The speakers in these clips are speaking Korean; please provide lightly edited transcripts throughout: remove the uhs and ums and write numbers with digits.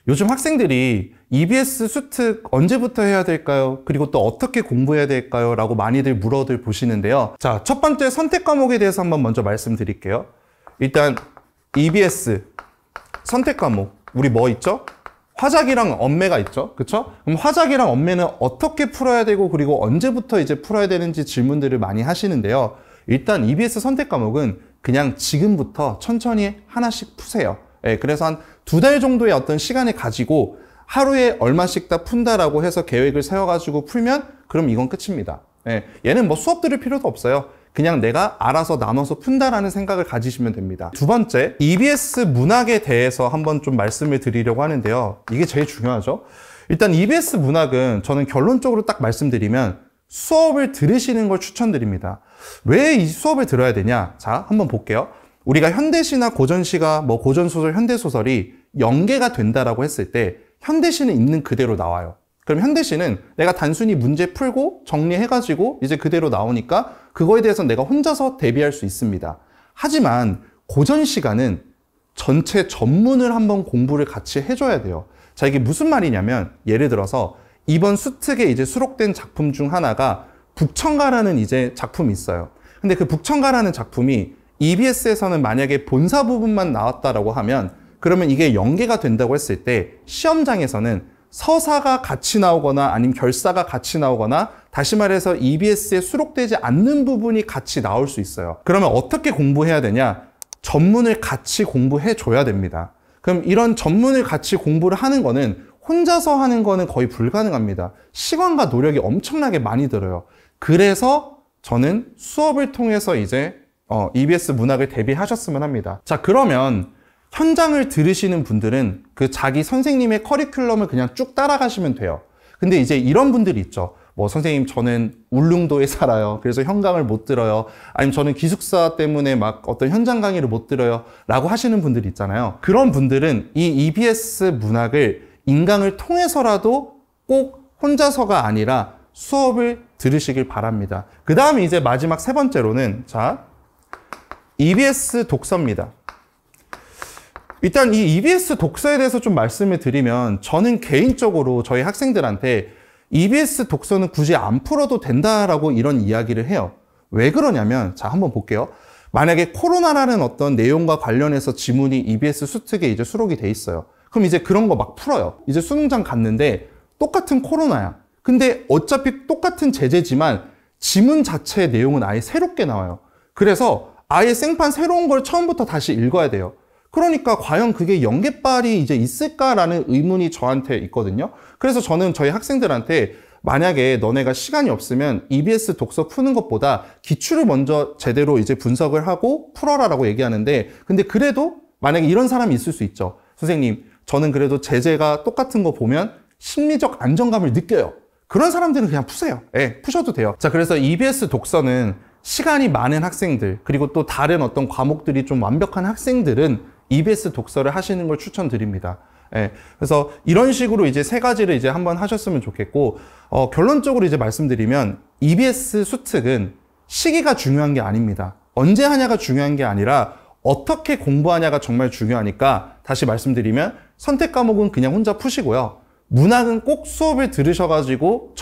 요즘 학생들이 EBS 수특 언제부터 해야 될까요? 그리고 또 어떻게 공부해야 될까요? 라고 많이들 물어들 보시는데요. 자, 첫 번째 선택 과목에 대해서 한번 먼저 말씀드릴게요. 일단 EBS 선택 과목, 우리 뭐 있죠? 화작이랑 언매가 있죠. 그쵸? 그럼 화작이랑 언매는 어떻게 풀어야 되고 그리고 언제부터 이제 풀어야 되는지 질문들을 많이 하시는데요. 일단 EBS 선택 과목은 그냥 지금부터 천천히 하나씩 푸세요. 예, 그래서 한 2달 정도의 어떤 시간을 가지고 하루에 얼마씩 다 푼다라고 해서 계획을 세워가지고 풀면 그럼 이건 끝입니다. 예, 얘는 뭐 수업 들을 필요도 없어요. 그냥 내가 알아서 나눠서 푼다라는 생각을 가지시면 됩니다. 두 번째, EBS 문학에 대해서 한번 좀 말씀을 드리려고 하는데요. 이게 제일 중요하죠. 일단 EBS 문학은 저는 결론적으로 딱 말씀드리면 수업을 들으시는 걸 추천드립니다. 왜 이 수업을 들어야 되냐? 자, 한번 볼게요. 우리가 현대시나 고전시가 뭐 고전소설, 현대소설이 연계가 된다라고 했을 때 현대시는 있는 그대로 나와요. 그럼 현대시는 내가 단순히 문제 풀고 정리해가지고 이제 그대로 나오니까 그거에 대해서 내가 혼자서 대비할 수 있습니다. 하지만 고전시가는 전체 전문을 한번 공부를 같이 해줘야 돼요. 자, 이게 무슨 말이냐면 예를 들어서 이번 수특에 이제 수록된 작품 중 하나가 북청가라는 이제 작품이 있어요. 근데 그 북청가라는 작품이 EBS에서는 만약에 본사 부분만 나왔다라고 하면 그러면 이게 연계가 된다고 했을 때 시험장에서는 서사가 같이 나오거나 아니면 결사가 같이 나오거나 다시 말해서 EBS에 수록되지 않는 부분이 같이 나올 수 있어요. 그러면 어떻게 공부해야 되냐? 전문을 같이 공부해 줘야 됩니다. 그럼 이런 전문을 같이 공부를 하는 거는 혼자서 하는 거는 거의 불가능합니다. 시간과 노력이 엄청나게 많이 들어요. 그래서 저는 수업을 통해서 이제 EBS 문학을 대비하셨으면 합니다. 자, 그러면 현장을 들으시는 분들은 그 자기 선생님의 커리큘럼을 그냥 쭉 따라가시면 돼요. 근데 이제 이런 분들이 있죠. 뭐 선생님 저는 울릉도에 살아요. 그래서 현강을 못 들어요. 아니면 저는 기숙사 때문에 막 어떤 현장 강의를 못 들어요. 라고 하시는 분들이 있잖아요. 그런 분들은 이 EBS 문학을 인강을 통해서라도 꼭 혼자서가 아니라 수업을 들으시길 바랍니다. 그 다음에 이제 마지막 세 번째로는 자, EBS 독서입니다. 일단 이 EBS 독서에 대해서 좀 말씀을 드리면 저는 개인적으로 저희 학생들한테 EBS 독서는 굳이 안 풀어도 된다라고 이런 이야기를 해요. 왜 그러냐면 자, 한번 볼게요. 만약에 코로나라는 어떤 내용과 관련해서 지문이 EBS 수특에 이제 수록이 돼 있어요. 그럼 이제 그런 거 막 풀어요. 이제 수능장 갔는데 똑같은 코로나야. 근데 어차피 똑같은 제재지만 지문 자체의 내용은 아예 새롭게 나와요. 그래서 아예 생판 새로운 걸 처음부터 다시 읽어야 돼요. 그러니까 과연 그게 연계빨이 이제 있을까라는 의문이 저한테 있거든요. 그래서 저는 저희 학생들한테 만약에 너네가 시간이 없으면 EBS 독서 푸는 것보다 기출을 먼저 제대로 이제 분석을 하고 풀어라라고 얘기하는데 근데 그래도 만약에 이런 사람이 있을 수 있죠. 선생님, 저는 그래도 제재가 똑같은 거 보면 심리적 안정감을 느껴요. 그런 사람들은 그냥 푸세요. 예, 푸셔도 돼요. 자, 그래서 EBS 독서는 시간이 많은 학생들 그리고 또 다른 어떤 과목들이 좀 완벽한 학생들은 EBS 독서를 하시는 걸 추천드립니다. 예, 그래서 이런 식으로 이제 세 가지를 이제 한번 하셨으면 좋겠고, 결론적으로 이제 말씀드리면 EBS 수특은 시기가 중요한 게 아닙니다. 언제 하냐가 중요한 게 아니라 어떻게 공부하냐가 정말 중요하니까 다시 말씀드리면 선택 과목은 그냥 혼자 푸시고요. 문학은 꼭 수업을 들으셔가지고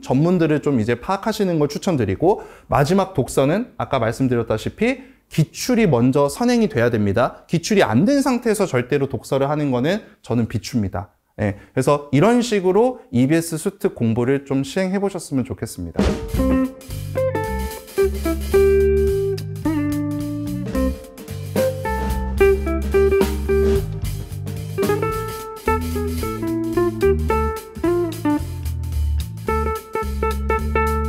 전문들을 좀 이제 파악하시는 걸 추천드리고 마지막 독서는 아까 말씀드렸다시피 기출이 먼저 선행이 돼야 됩니다. 기출이 안 된 상태에서 절대로 독서를 하는 거는 저는 비추입니다. 예, 그래서 이런 식으로 EBS 수특 공부를 좀 시행해 보셨으면 좋겠습니다.